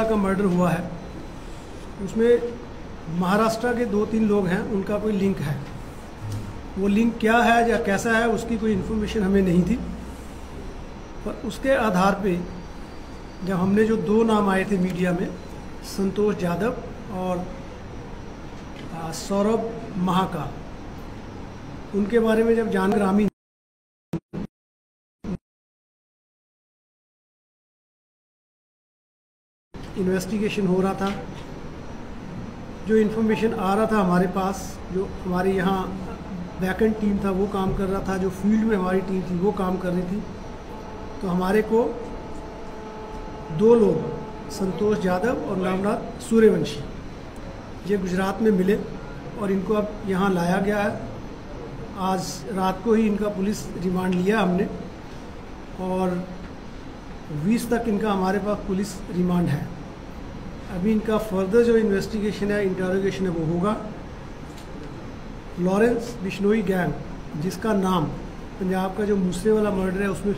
का मर्डर हुआ है, उसमें महाराष्ट्र के 2-3 लोग हैं, उनका कोई लिंक है। वो लिंक क्या है या कैसा है उसकी कोई इन्फॉर्मेशन हमें नहीं थी, पर उसके आधार पे जब हमने जो 2 नाम आए थे मीडिया में, संतोष यादव और सौरभ महाका, उनके बारे में जब ग्रामीण इन्वेस्टिगेशन हो रहा था, जो इन्फॉर्मेशन आ रहा था हमारे पास, जो हमारे यहाँ बैकएंड टीम था वो काम कर रहा था, जो फील्ड में हमारी टीम थी वो काम कर रही थी, तो हमारे को 2 लोग, संतोष यादव और नामराज सूर्यवंशी, ये गुजरात में मिले और इनको अब यहाँ लाया गया है। आज रात को ही इनका पुलिस रिमांड लिया हमने और 20 तक इनका हमारे पास पुलिस रिमांड है। अभी इनका फर्दर जो इन्वेस्टिगेशन है, इंटरोगेशन है, वो होगा। लॉरेंस बिश्नोई गैंग, जिसका नाम पंजाब का जो मूसे वाला मर्डर है उसमें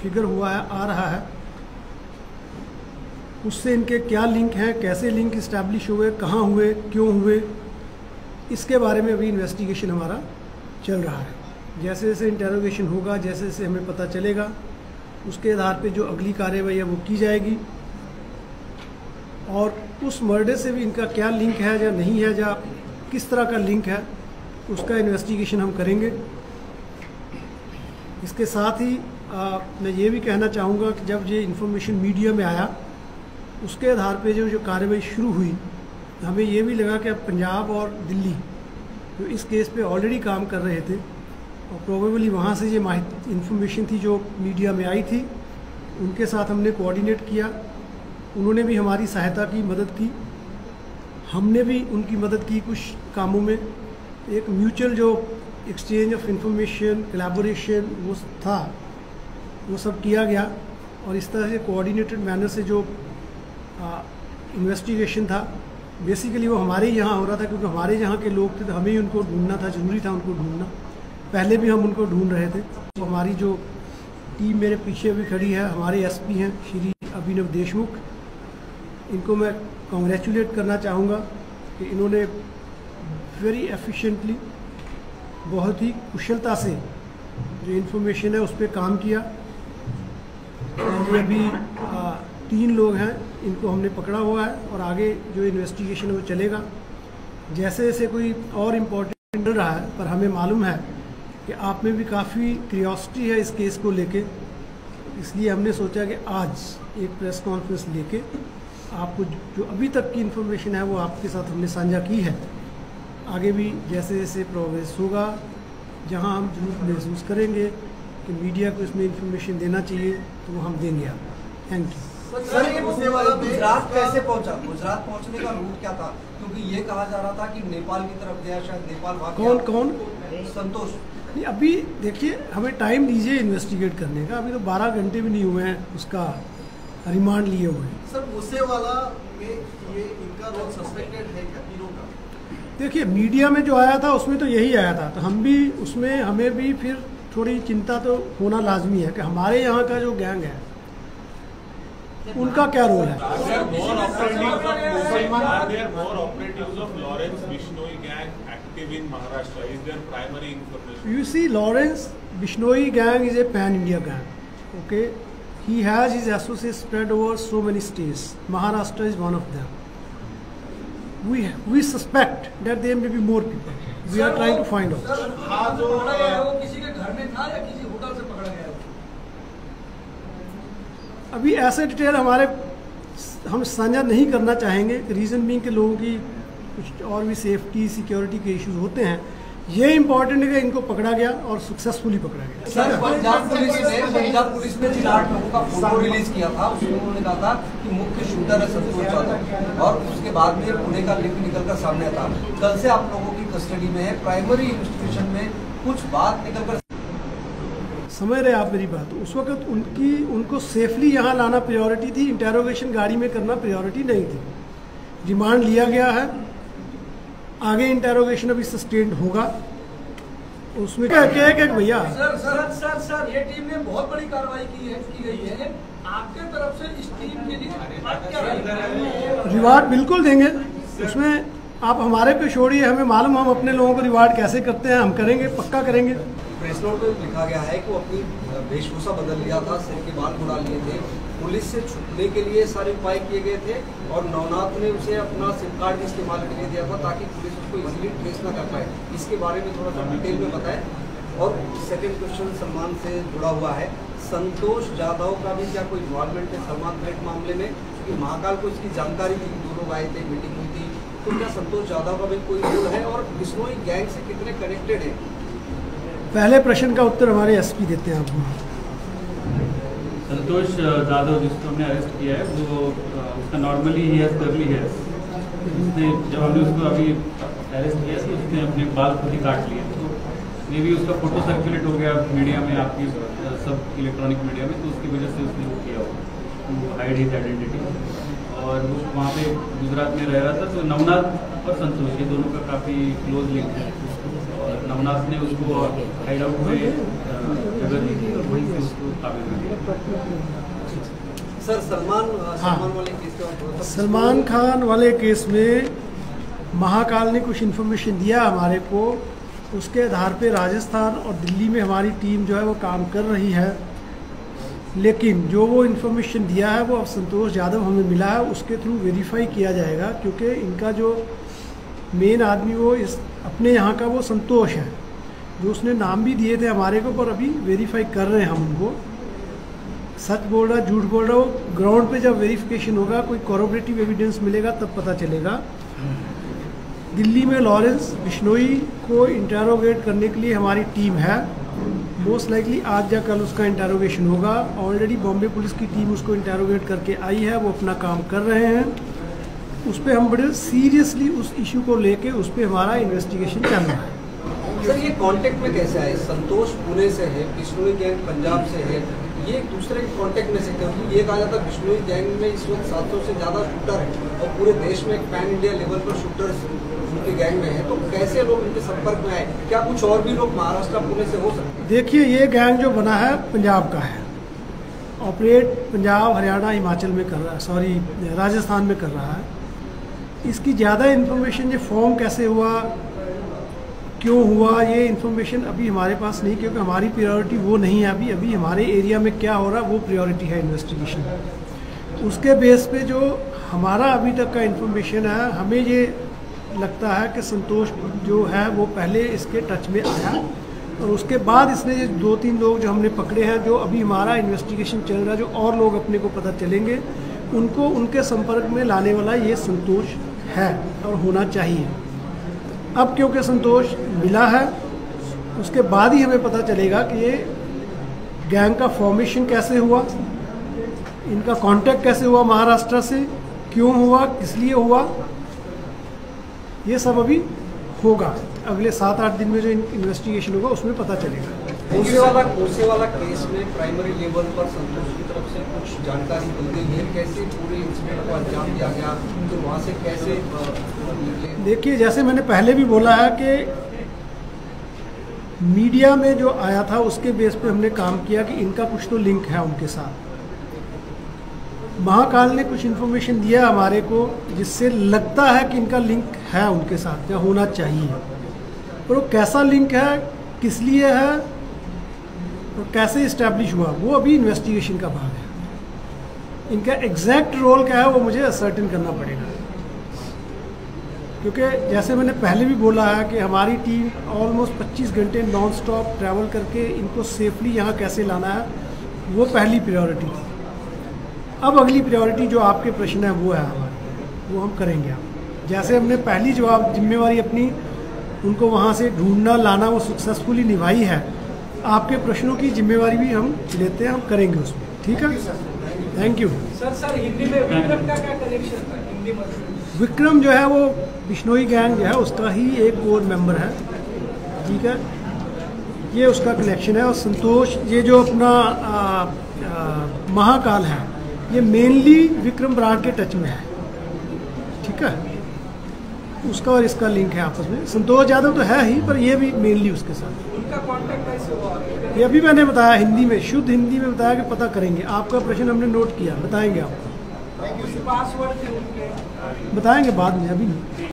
फिगर हुआ है, आ रहा है, उससे इनके क्या लिंक हैं, कैसे लिंक इस्टेब्लिश हुए, कहाँ हुए, क्यों हुए, इसके बारे में अभी इन्वेस्टिगेशन हमारा चल रहा है। जैसे जैसे इंटरोगेशन होगा, जैसे जैसे हमें पता चलेगा, उसके आधार पे जो अगली कार्रवाई है वो की जाएगी। और उस मर्डर से भी इनका क्या लिंक है या नहीं है, या किस तरह का लिंक है, उसका इन्वेस्टिगेशन हम करेंगे। इसके साथ ही मैं ये भी कहना चाहूँगा कि जब ये इन्फॉर्मेशन मीडिया में आया, उसके आधार पे जो कार्रवाई शुरू हुई, हमें ये भी लगा कि अब पंजाब और दिल्ली जो इस केस पे ऑलरेडी काम कर रहे थे और प्रोबेबली वहाँ से ये इन्फॉर्मेशन थी जो मीडिया में आई थी, उनके साथ हमने कोऑर्डिनेट किया। उन्होंने भी हमारी सहायता की, मदद की, हमने भी उनकी मदद की कुछ कामों में। एक म्यूचुअल जो एक्सचेंज ऑफ इंफॉर्मेशन, कोलैबोरेशन वो था, वो सब किया गया और इस तरह से कोऑर्डिनेटेड मैनर से जो इन्वेस्टिगेशन था, बेसिकली वो हमारे ही यहाँ हो रहा था, क्योंकि हमारे यहाँ के लोग थे तो हमें ही उनको ढूंढना था, ज़रूरी था उनको ढूंढना। पहले भी हम उनको ढूंढ रहे थे। तो हमारी जो टीम मेरे पीछे भी खड़ी है, हमारे एसपी हैं श्री अभिनव देशमुख, इनको मैं कॉन्ग्रेचुलेट करना चाहूँगा कि इन्होंने वेरी एफिशिएंटली, बहुत ही कुशलता से जो इन्फॉर्मेशन है उस पर काम किया। और ये अभी 3 लोग हैं, इनको हमने पकड़ा हुआ है और आगे जो इन्वेस्टिगेशन है वो चलेगा। जैसे जैसे कोई और इम्पोर्टेंट मिल रहा है, पर हमें मालूम है कि आप में भी काफ़ी क्यूरियोसिटी है इस केस को लेके, इसलिए हमने सोचा कि आज एक प्रेस कॉन्फ्रेंस लेके आपको जो अभी तक की इन्फॉर्मेशन है वो आपके साथ हमने साझा की है। आगे भी जैसे जैसे प्रोग्रेस होगा, जहां हम जरूर महसूस करेंगे कि मीडिया को इसमें इन्फॉर्मेशन देना चाहिए तो वो हम देंगे आप। Thank you. सर, ये गुजरात कैसे पहुंचा? गुजरात पहुंचने का रूट क्या था? क्योंकि ये कहा जा रहा था कि नेपाल की तरफ गया, शायद नेपाल भाग गया। कौन? संतोष। नहीं, अभी देखिए, हमें टाइम दीजिए इन्वेस्टिगेट करने का। अभी तो 12 घंटे भी नहीं हुए हैं उसका रिमांड लिए हुए। सर, मूसेवाला में ये इनका रोल सस्पेक्टेड है क्या तीनों का? देखिए, मीडिया में जो आया था उसमें तो यही आया था, तो हम भी उसमें, हमें भी फिर थोड़ी चिंता तो होना लाजमी है कि हमारे यहाँ का जो गैंग है उनका क्या रोल है। You see, Lawrence Bishnoi gang is a pan-India gang. Okay, he has his associates spread over so many states. Maharashtra is one of them. We suspect that there may be more people. We are trying to find out. वो किसी के घर में था या किसी hotel से पकड़ा गया? अभी ऐसे डिटेल हम साझा नहीं करना चाहेंगे। रीज़न बीइंग के लोगों की कुछ और भी सेफ्टी, सिक्योरिटी के इश्यूज होते हैं। ये इम्पोर्टेंट है कि इनको पकड़ा गया और सक्सेसफुली पकड़ा गया। सर, पंजाब पुलिस ने जिन 8 लोगों का फोटो रिलीज किया था, उसमें उन्होंने कहा था कि मुख्य शूटर है संतोष यादव, और उसके बाद में पुणे का लिंक निकलकर सामने आता। कल से आप लोगों की कस्टडी में है, प्राइमरी इन्वेस्टिगेशन में कुछ बात निकलकर। समझ रहे आप मेरी बात? उस वक्त उनको सेफली यहाँ लाना प्रायोरिटी थी, इंटेरोगेशन गाड़ी में करना प्रायोरिटी नहीं थी। रिमांड लिया गया है, आगे इंटेरोगेशन अभी सस्टेन्ड होगा। उसमें क्या भैया? सर, ये टीम ने बहुत बड़ी कार्रवाई की गई है। आपके तरफ से इस टीम के लिए रिवार्ड बिल्कुल देंगे, उसमें आप हमारे पे छोड़िए, हमें मालूम हम अपने लोगों को रिवार्ड कैसे करते हैं, हम करेंगे, पक्का करेंगे। प्रेस नोट में लिखा गया है कि वो अपनी वेशभूषा बदल लिया था, सिर के बाल उड़ा लिए थे, पुलिस से छुपने के लिए सारे उपाय किए गए थे और नवनाथ ने उसे अपना सिम कार्ड इस्तेमाल के लिए दिया था ताकि पुलिस उसको इजीली ट्रेस ना कर पाए। इसके बारे में थोड़ा सा डिटेल में बताएं। और सेकंड क्वेश्चन सलमान से जुड़ा हुआ है, संतोष जाधव का भी क्या कोई इन्वॉल्वमेंट है सलमान थ्रेट मामले में? क्योंकि महाकाल को इसकी जानकारी थी, दो लोग आए थे, मीटिंग हुई थी, तो क्या संतोष जाधव का भी कोई रोल है और बिश्नोई गैंग से कितने कनेक्टेड है? पहले प्रश्न का उत्तर हमारे एसपी देते हैं आपको। संतोष जाधव जिसको हमने अरेस्ट किया है वो उसका नॉर्मली ही हैज कर्ली हेयर। उसने जब हमने उसको अभी अरेस्ट किया तो उसने अपने बाल खुद ही काट लिए, तो मे भी उसका फोटो सर्कुलेट हो गया मीडिया में, आपकी सब इलेक्ट्रॉनिक मीडिया में, तो उसकी वजह से उसने वो किया होगा टू हाइड हिज आइडेंटिटी। और वो वहाँ पे गुजरात में रह रहा था, तो नवनाथ और संतोष ये दोनों का काफ़ी क्लोज लिंक है और नवनाथ ने उसको हाइड आउट में जगह दी थी और वहीं से उसको काबिल में लिया। सर सलमान वाले केस का सलमान खान वाले केस में महाकाल ने कुछ इन्फॉर्मेशन दिया हमारे को, उसके आधार पे राजस्थान और दिल्ली में हमारी टीम जो है वो काम कर रही है, लेकिन जो वो इन्फॉर्मेशन दिया है वो अब संतोष यादव हमें मिला है, उसके थ्रू वेरीफाई किया जाएगा, क्योंकि इनका जो मेन आदमी वो इस अपने यहाँ का वो संतोष है, जो उसने नाम भी दिए थे हमारे को, पर अभी वेरीफाई कर रहे हैं हम उनको। सच बोल रहा झूठ बोल रहा, वो ग्राउंड पे जब वेरिफिकेशन होगा, कोई कॉरोबरेटिव एविडेंस मिलेगा तब पता चलेगा। दिल्ली में लॉरेंस बिश्नोई को इंटेरोगेट करने के लिए हमारी टीम है, मोस्ट लाइकली आज या कल उसका इंटेरोगेशन होगा। ऑलरेडी बॉम्बे पुलिस की टीम उसको इंटेरोगेट करके आई है, वो अपना काम कर रहे हैं। उस पर हम बड़े सीरियसली उस इशू को लेके उस पर हमारा इन्वेस्टिगेशन चल रहा है। सर ये कांटेक्ट में कैसे आए? संतोष पुणे से है, बिश्नोई गैंग पंजाब से है, ये एक दूसरे के कांटेक्ट में से, क्योंकि ये कहा जाता है बिश्नोई गैंग में इस वक्त 700 से ज़्यादा शूटर है और पूरे देश में एक पैन इंडिया लेवल पर शूटर्स उनके गैंग में है, तो कैसे लोग उनके संपर्क में आए? क्या कुछ और भी लोग महाराष्ट्र पुणे से हो सकते हैं? देखिए, ये गैंग जो बना है पंजाब का है, ऑपरेट पंजाब हरियाणा हिमाचल में कर रहा है, सॉरी राजस्थान में कर रहा है। इसकी ज़्यादा इन्फॉर्मेशन ये फॉर्म कैसे हुआ, क्यों हुआ, ये इन्फॉर्मेशन अभी हमारे पास नहीं, क्योंकि हमारी प्रायोरिटी वो नहीं है। अभी हमारे एरिया में क्या हो रहा है वो प्रायोरिटी है इन्वेस्टिगेशन। उसके बेस पे जो हमारा अभी तक का इन्फॉर्मेशन है, हमें ये लगता है कि संतोष जो है वो पहले इसके टच में आया और उसके बाद इसने ये 2-3 लोग जो हमने पकड़े हैं, जो अभी हमारा इन्वेस्टिगेशन चल रहा है, जो और लोग अपने को पता चलेंगे, उनको उनके संपर्क में लाने वाला ये संतोष है और होना चाहिए। अब क्योंकि संतोष मिला है, उसके बाद ही हमें पता चलेगा कि ये गैंग का फॉर्मेशन कैसे हुआ, इनका कांटेक्ट कैसे हुआ महाराष्ट्र से, क्यों हुआ, किस लिए हुआ, ये सब अभी होगा। अगले 7-8 दिन में जो इन्वेस्टिगेशन होगा उसमें पता चलेगा। कोसे वाला केस में प्राइमरी लेवल पर संतोष की तरफ से कुछ जानकारी दी गई है, कैसे पूरे इंसिडेंट को अंजाम दिया गया, तो वहाँ से कैसे निकले? देखिए, जैसे मैंने पहले भी बोला है कि मीडिया में जो आया था उसके बेस पे हमने काम किया कि इनका कुछ तो लिंक है उनके साथ। महाकाल ने कुछ इन्फॉर्मेशन दिया हमारे को जिससे लगता है कि इनका लिंक है उनके साथ या होना चाहिए, पर वो कैसा लिंक है, किस लिए है और कैसे इस्टेब्लिश हुआ, वो अभी इन्वेस्टिगेशन का भाग है। इनका एग्जैक्ट रोल क्या है वो मुझे असर्टेन करना पड़ेगा, क्योंकि जैसे मैंने पहले भी बोला है कि हमारी टीम ऑलमोस्ट 25 घंटे नॉन स्टॉप ट्रैवल करके इनको सेफली यहाँ कैसे लाना है, वो पहली प्रायोरिटी थी। अब अगली प्रायोरिटी जो आपके प्रश्न है वो है हमारी, वो हम करेंगे। आप जैसे हमने पहली जिम्मेवारी अपनी उनको वहाँ से ढूंढना लाना वो सक्सेसफुली निभाई है, आपके प्रश्नों की जिम्मेवारी भी हम लेते हैं, हम करेंगे उसमें। ठीक है, थैंक यू। सर हिंदी में विक्रम का क्या कनेक्शन था? हिंदी में विक्रम जो है वो बिश्नोई गैंग जो है उसका ही एक कोर मेंबर है, ठीक है, ये उसका कनेक्शन है। और संतोष ये जो अपना महाकाल है, ये मेनली विक्रम बराड़ के टच में है, ठीक है। उसका और इसका लिंक है आपस में। संतोष यादव तो है ही, पर ये भी मेनली उसके साथ। उनका कांटेक्ट कैसे हुआ? ये अभी मैंने बताया हिंदी में, शुद्ध हिंदी में बताया कि पता करेंगे। आपका प्रश्न हमने नोट किया, बताएंगे आपको। पासवर्ड थे उनके? बताएंगे बाद में, अभी नहीं।